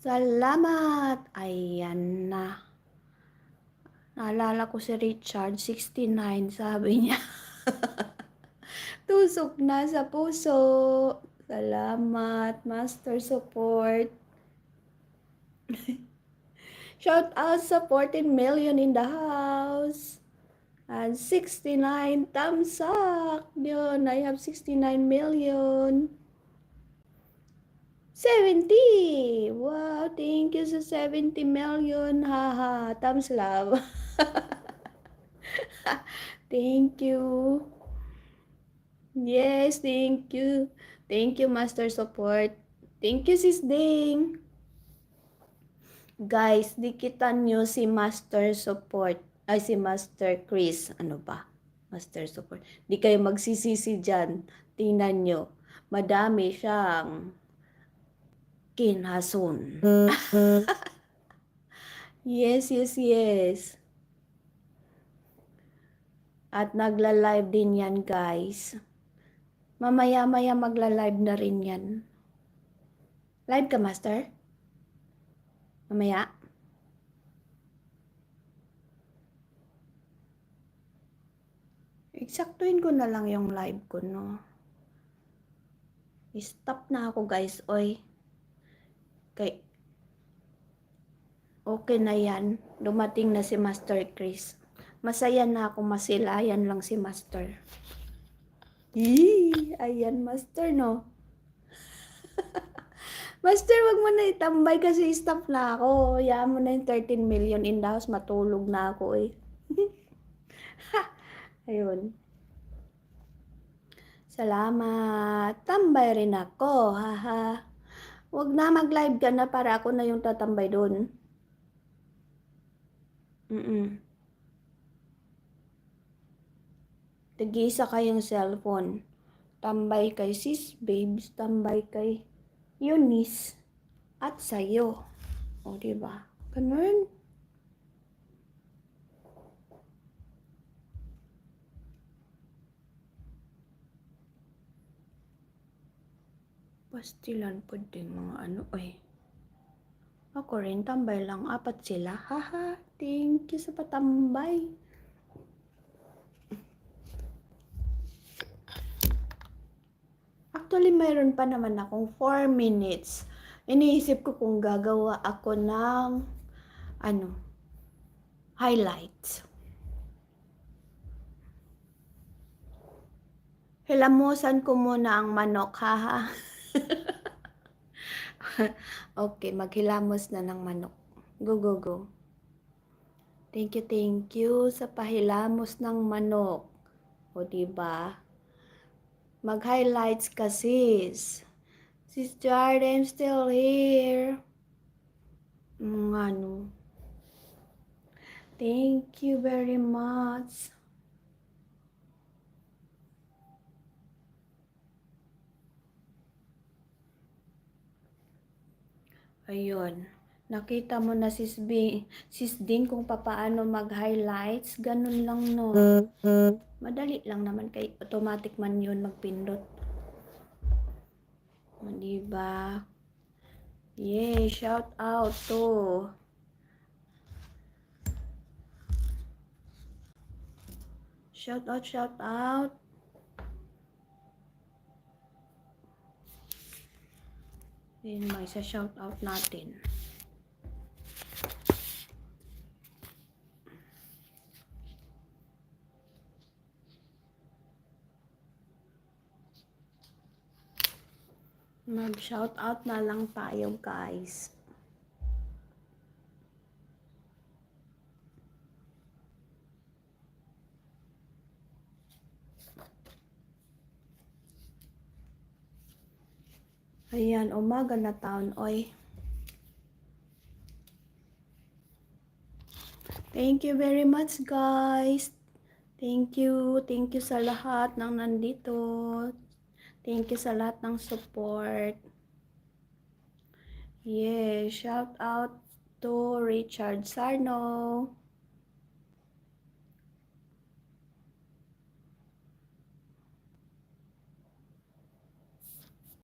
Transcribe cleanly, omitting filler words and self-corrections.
Salamat! Ayan na. Naalala ko si Richard, 69, sabi niya. Tusok na sa puso. Salamat, Master Support. Shout out sa 14 million in the house. And 69 thumbs up. Yun, I have 69 million. 70! Wow, thank you sa 70 million. Haha, thumbs love. Thank you. Yes, thank you. Thank you, Master Support. Thank you, Sis Ding. Guys, dikitan nyo si Master Support. Ay, si Master Chris. Ano ba? Master Support. Di kayo magsisisi dyan. Tingnan nyo. Madami siyang kinhason. Yes, yes, yes. At nagla-live din yan, guys. Mamaya-maya magla-live na rin yan. Live ka, Master? Mamaya? Eksaktuin ko na lang yung live ko, no? Stop na ako, guys, oy. Okay na yan. Dumating na si Master Chris. Masaya na ako, masilayan lang si Master. Ayan, Master, no? Master, wag mo na itambay kasi stop na ako. Hayaan mo na yung 13 million in the house. Matulog na ako, eh. Ayun. Salamat. Tambay rin ako, haha. Wag na mag-live ka na para ako na yung tatambay doon. Tag-isa kayong cellphone. Tambay kay Sis Babes, tambay kay Eunice, at sa'yo. O, diba? Ganun. Pastilan po din mga ano, ay. Ako rin, tambay lang. 4 sila. Haha, thank you sa patambay. Actually, mayroon pa naman akong 4 minutes. Iniisip ko kung gagawa ako ng highlights. Hilamusan ko muna ang manok, haha. Okay, maghilamos na ng manok. Go, go, go. Thank you sa pahilamos ng manok. O, diba? Mag-highlights ka, sis. Sis Jordan, still here. Ano? Thank you very much. Ayun. Nakita mo na sis Ding kung paano mag-highlights. Ganun lang, no? Madali lang naman kay automatic man yun magpindot. Diba? Yay, shout out to shout out. Yun, may isa shout out natin. Mag-shout out na lang tayo, guys. Ayan, umaga na taon, oy. Thank you very much, guys. Thank you sa lahat ng nandito. Thank you sa lahat ng support. Yeah, shout out to Richard Sarno.